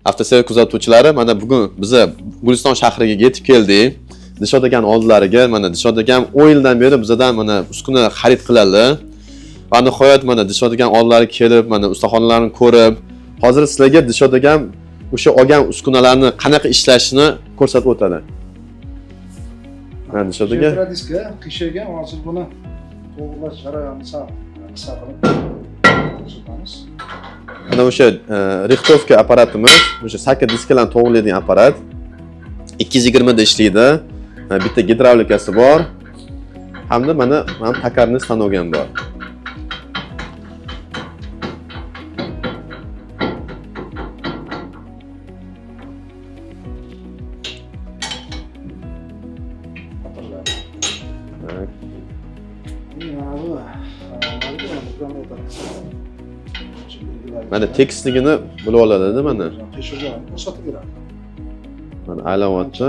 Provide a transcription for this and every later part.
Avtosel kuzatuvchilari, mana bugun biz Guliston shahriga yetib keldik. Dilshod akaning oldilariga, mana Dilshod akam 10 yildan beri bizdan mana uskuna xarid qiladi. Va nihoyat mana Dilshod akaning oldilariga kelib, mana ustaxonalarni ko'rib, hozir sizlarga Dilshod akam o'sha olgan uskunalarni qanaqa ishlashini ko'rsatib o'tadi. Mana Dilshod aka diska qishagan, hozir buni to'g'rilash jarayonini qisqa qilib ko'rsatamiz. Mana o'sha rixtovka apparatimiz, o'sha sakka diskalarni to'g'rilaydigan apparat. 220 da ishlaydi. Bitta gidravlikasi bor. Hamda mana takarni stanok ham bor. Mana tekstligini bilib oladi mana. Tekshirgan ko'rsatib beradi. Mana aylanayapti.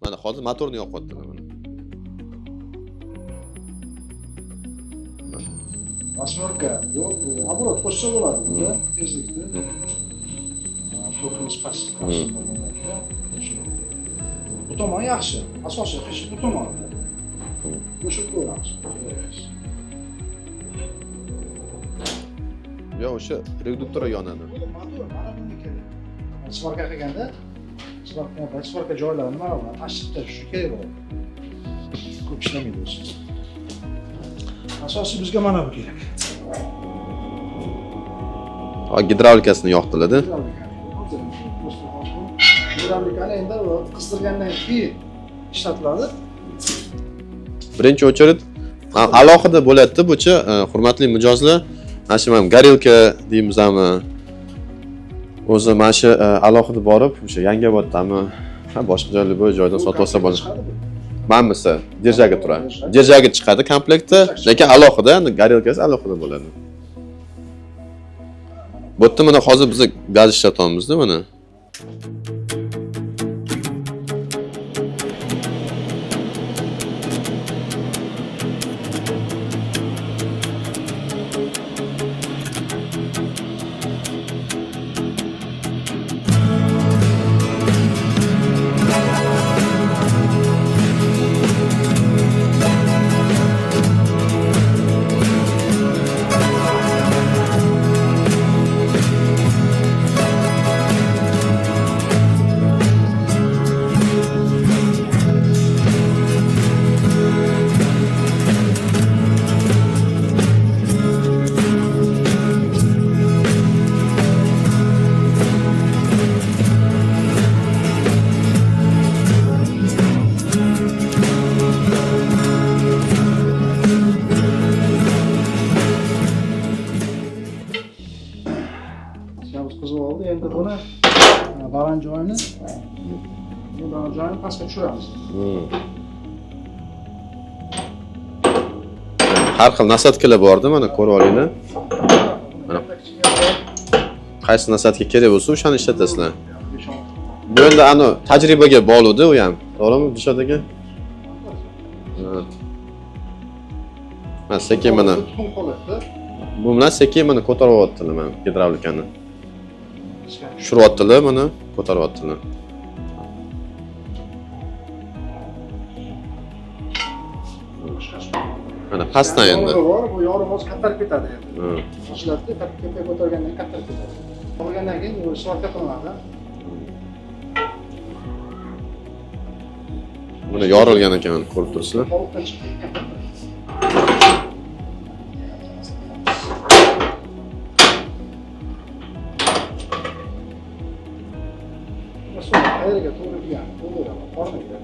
Mana hozir motorni yoqyaptilar mana. Восьмерка yo'q, оборот qo'shsa bo'ladi bunda tezlikni. To'qimiz past bo'lganda bu tomon yaxshi. Asosiy qish bu tomonda. Qo'shib ko'ramiz. Yo, o'sha reduktor yonadi. Motor mana buniki. Sparka qilganda sparka joylarini mana buni tashib tashish kerak bo'ladi. Ko'p ishlamaydi o'zi. Asosiy bizga mana bu kerak. Ha, gidravlikasini yoqtiladi. Gidravlikani endi qizdirgandan keyin ishlatiladi. Birinchi o'chirit alohida bo'ladi bucha, hurmatli mijozlar. Mana shu Gorilka deymizmi? O'zi mana shu alohida borib, o'sha Yangioboddanmi, boshqa joylar bo'y joydan sotib olsa bo'ladi. Manmisi, держаga turadi. Держаga chiqadi komplektda, lekin alohida, Gorilkasi alohida bo'ladi. Bu yerda mana hozir biz gaz ishlatyapmiz-da mana. Endi buni baland joyini pastga tushiramiz. Har xil nasatkalar bor-da, mana ko'rib olinglar. Mana qaysi nasatka kerak bo'lsa, o'shani ishlatasizlar. Bu endi ana tajribaga bog'liq-da u ham. To'g'rimi, Dilshod aka? Mana sekin mana. Bu bilan sekin mana ko'taryaptilar mana gidravlikani. Tushiryaptilar mana, ko'taryaptilar. Mana pastdan endi. Bu yorim o'zi kattarib ketadi endi. Ishlatdi, kattarib ko'targandan kattarib ketadi. Olgandan keyin bu svorka qilinadi. Buni yorilgan ekan, ko'rib turibsizlar. Tovuqdan chiqib ketgan. Qayerga to'g'ri kelgan, to'g'ri, qorniga.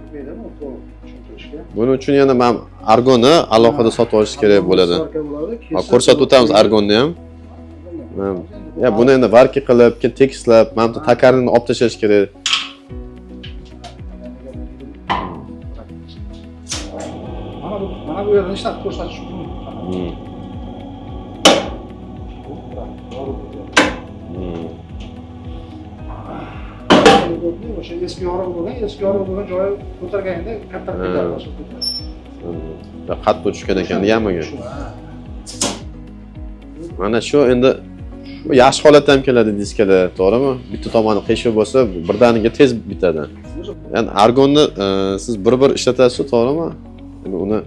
Ketmaydimi to'liq tushuntirishga? Buning uchun yana men argonni alohida sotib olish kerak bo'ladi. Ha, ko'rsatib o'tamiz argonni ham. Ya buni endi varki qilib, keyin tekislab, mana bu takarni olib tashlash kerak. Mana bu yerdan ishlab ko'rsatish mumkin. O'sha eski yorug' bo'lgan joyi ko'targanda katta ketadi, boshqa ketadi. Qattiq tushgan ekan yamiga. Mana shu endi bu yaxshi holatda ham keladi diskada, to'g'rimi? Bitta tomoni qiyshiq bo'lsa, birdaniga tez bitadi. Ya'ni argonni siz bir ishlatasiz, to'g'rimi? Endi uni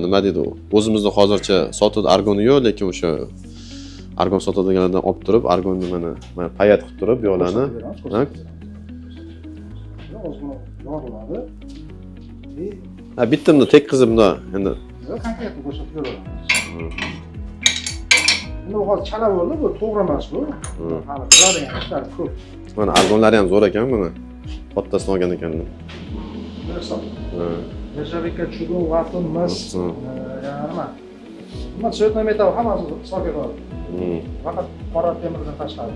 nima deydi, o'zimizda hozircha sotuvda argonni yo'q, lekin o'sha argon sotadiganlardan olib turib, argonni mana payat qilib turib, yo'lani. Ha, bittimda tekkizib bunda endi. Konkretni ko'rsatib beraman. Buni hozir chala bo'ldi, bu to'g'ri emas bu. Hali qiladigan ishlar ko'p. Mana argonlari ham zo'r ekan buni. Pottasini olgan ekanman. Nержавейка, чугун, ватун, мыс, nima? Nima цветной metall hammasi hisobga oladi. Faqat qora temirdan tashqari.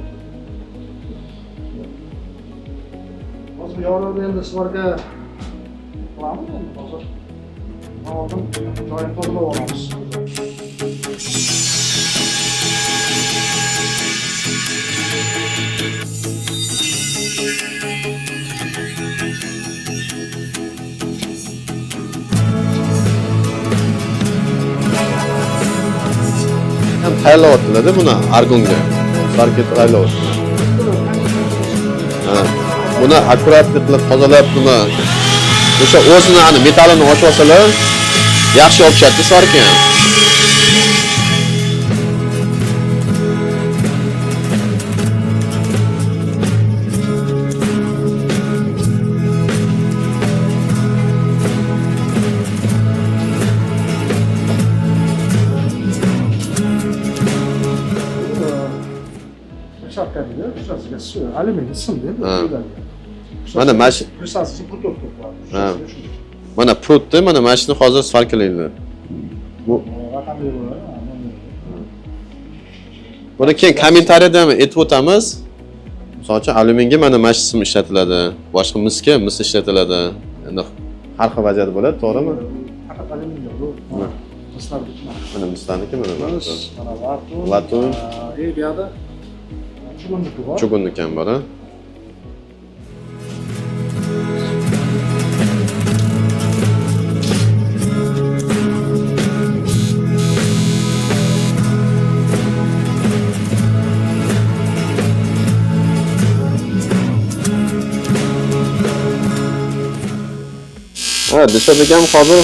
Hozir yorug'ni endi svarga qilamiz endi hozir. Oldin joyini to'g'rilab olamiz. Ham tayyorlayaptilar-da buni argonga. Sarket tayyorlayapti. Ha. Buni akkuratlik qilib tozalab, buni o'sha o'zini metallini ochib olsalar, yaxshi yopishadi sarka. Alyumin sim deydi. Mana mashina. Prisasi prutov bor. Ha. Mana prutni, mana mashina hozir svarkalaydi. Bu raqamli bo'ladi. Buni keyin kommentariyada ham aytib o'tamiz. Masalan, alyuminga mana mashina sim ishlatiladi, boshqa misga mis ishlatiladi. Endi har xil vaziyat bo'ladi, to'g'rimi? Faqat alyumin yo'q. Mislar bitmas. Mana mislarniki mana vatun. Vatun. Bu yerda chugunniki bor. Chugunniki ham bor, ha? Ha, dishadagi ham hozir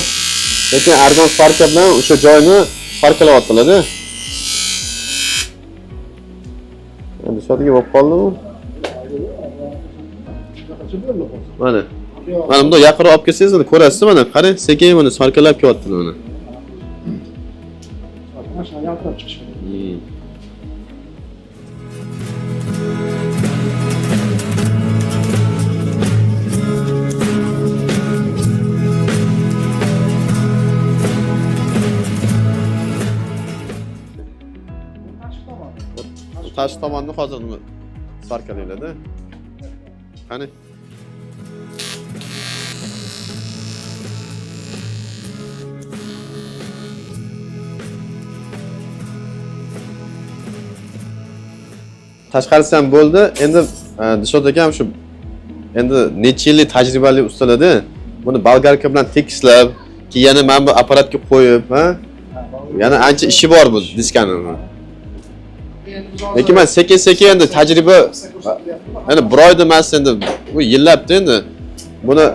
lekin argon farka bilan o'sha joyni farqlayaptilar-da. Dishadagi bo'lib qoldimi? Mana. Mana bunda yaqinroq olib kelsangiz, ko'rasiz mana, qarang, sekin mana farqalab kelyapti mana. Mana shuni yaltirab chiqish kerak. Tashqi tomonni hozir nima farqalaydi-da. Qani? Tashqarisi ham bo'ldi. Endi dishadagi ham shu endi necha yillik tajribali ustalar-da. Buni bolgarka bilan tekislab, keyin yana mana bu apparatga qo'yib, ha? Yana ancha ishi bor bu diskani. Lekin men sekin endi tajriba endi bir oyda emas endi bu yillabda endi buni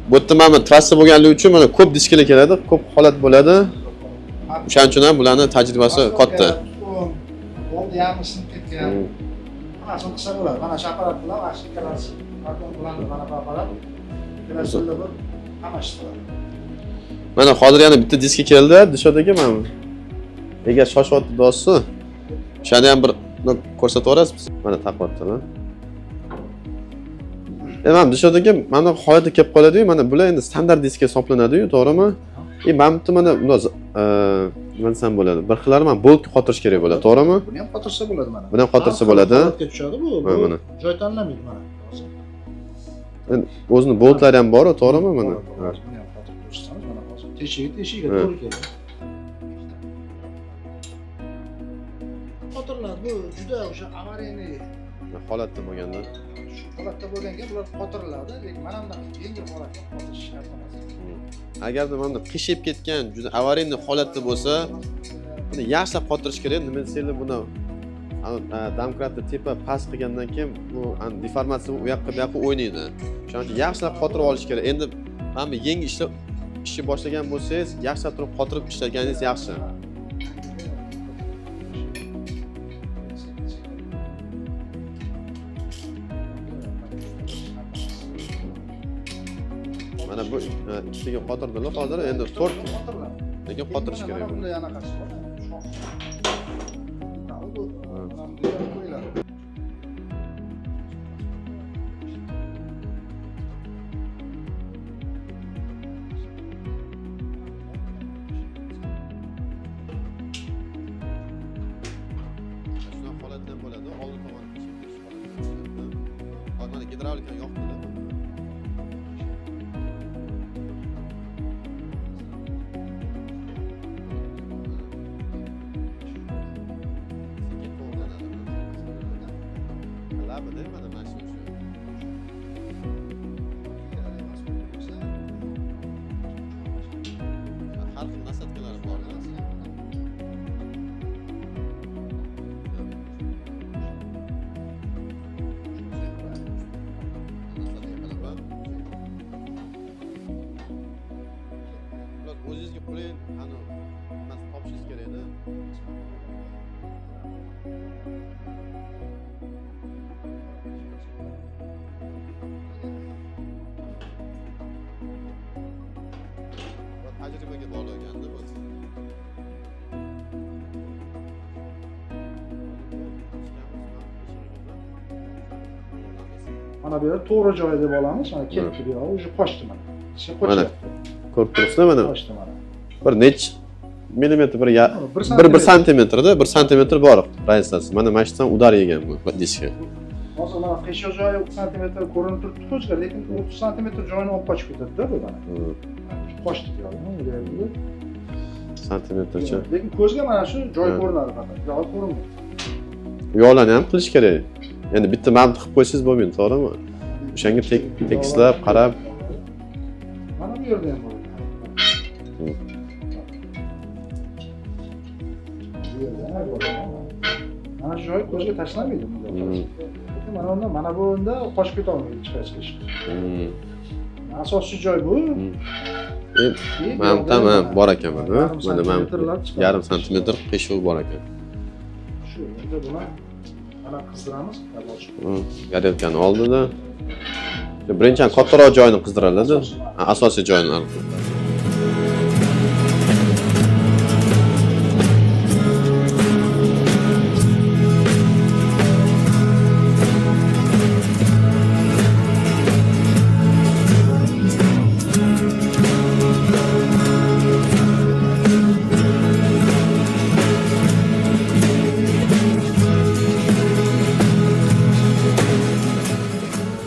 bu yerda mana trassa bo'lganligi uchun mana ko'p diskalar keladi, ko'p holat bo'ladi. O'shaning uchun ham bularning tajribasi katta. Oldi yarmisini ketgan. Hammasi qilsa bo'ladi. Mana shu apparat bilan mana shu ikkalasi argon bilan mana bu apparat. Ikkalasida bir hammasi qiladi. Mana hozir yana bitta diska keldi, dishadagi mana. Ega shoshyapti do'sti. O'shani ham bir ko'rsatib yuborasiz. Mana taqyaptilar. Mana dishadagi mana holatga kelib qoladi-yu, mana bular endi standart diskka hisoblanadi-yu, to'g'rimi? Mana bitta mana bunday nima desam bo'ladi? Bir xillari mana boltga qotirish kerak bo'ladi, to'g'rimi? Buni ham qotirsa bo'ladi mana. Buni ham qotirsa bo'ladi. Holatga tushadi bu. Mana. Joy tanlamaydi mana. O'zini boltlari ham bor-ku, to'g'rimi mana? Buni ham qotirib ko'rsatsangiz mana hozir. Teshigiga to'g'ri keladi. Qotirlar bu juda o'sha avariyniy Holatda bo'lganda. holatda bo'lganga bular qotiriladi, lekin mana bunday yengil holatda qotirish shart emas. Agarda mana qishib ketgan, juda avariyniy holatda bo'lsa, buni yaxshilab qotirish kerak. Nima desanglar, buni domkratni tepa past qilgandan keyin bu deformatsiya u yoqqa bu yoqqa o'ynaydi. Shuning uchun yaxshilab qotirib olish kerak. Endi mana bu yengil ishni boshlagan bo'lsangiz, yaxshilab turib qotirib ishlaganingiz yaxshi. Mana bu ikkitaga qotirdilar hozir, endi 4 qotiriladi. lekin qotirish kerak. Mana bunday anaqasi bor. Shuna holatdan bo'ladi, oldin tomonni qishib qolish. Hozir mana gidravlika yoqdi-da. Labada mana mashina shu. Har xil nasatkalari bor. O'zingizga qulay, ana mas topishingiz kerak-da. Tajribaga bog'laganda bu. Mana bu yerda to'g'ri joyi deb olamiz. Mana ketdi bu yo'q, уже qochdi mana. Ichi Mana. qochyapti. Ko'rib turibsizlar mana. Qochdi mana. Bir nech millimetr, bir 1 santimetrda 1 santimetr bor raziyasi. Mana mashinadan udar yegan bu diskga. Hozir mana qiyshiq joyi 30 santimetr ko'rinib turibdi ko'zga, lekin 30 santimetr joyini olib qochib ketadi-da bu mana. Qochdi bu yo'q. Santimetrcha. Lekin ko'zga mana shu joy ko'rinadi faqat. Yo'q ko'rinmaydi. Yo'llarni ham qilish kerak. Endi bitta mabni qilib qo'ysangiz bo'lmaydi, to'g'rimi? O'shanga tekislab, qarab. Mana bu yerda ham bor. Mana shu joy ko'zga tashlamaydi bunday. Mana unda mana bu onda qochib keta olmaydi hech qaysi. Asosiy joy bu. Mana tamam bor ekan mana. Mana yarim santimetr qiyshiq bor ekan. Shu yerda buni mana qizdiramiz, taboshib. Garelkani oldida. Birinchidan kattaroq joyini qizdiriladi. Asosiy joyini olib.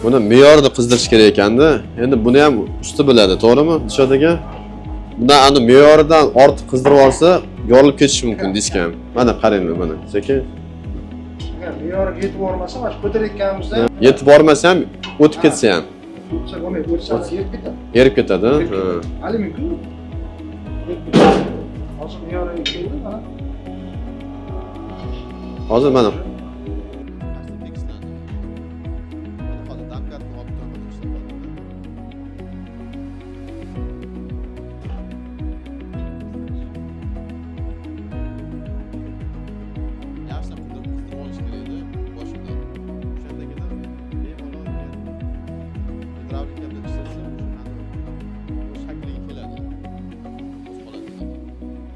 Buni me'yorida qizdirish kerak ekanda. Endi buni ham usta biladi, to'g'rimi? Dishadagi bundan ani me'yoridan ortiq qizdirib olsa, yorilib ketishi mumkin disk ham. Mana qaranglar mana. Sekin Agar me'yoriga yetib bormasa, mana shu ko'tarayotganimizda yetib bormasa ham o'tib ketsa ham o'tsa bo'lmaydi, o'tsa yetib ketadi. erib ketadi. Alyumin-ku. Hozir me'yoriga keldi mana. Hozir mana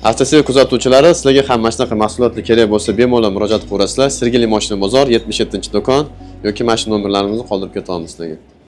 Avtosiy kuzatuvchilari, sizlarga ham mana shunaqa mahsulotlar kerak bo'lsa, bemalol murojaat qilaverasizlar. Sergeli Moshina bozor 77-do'kon yoki mashina nomerlarimizni qoldirib ketamiz sizlarga.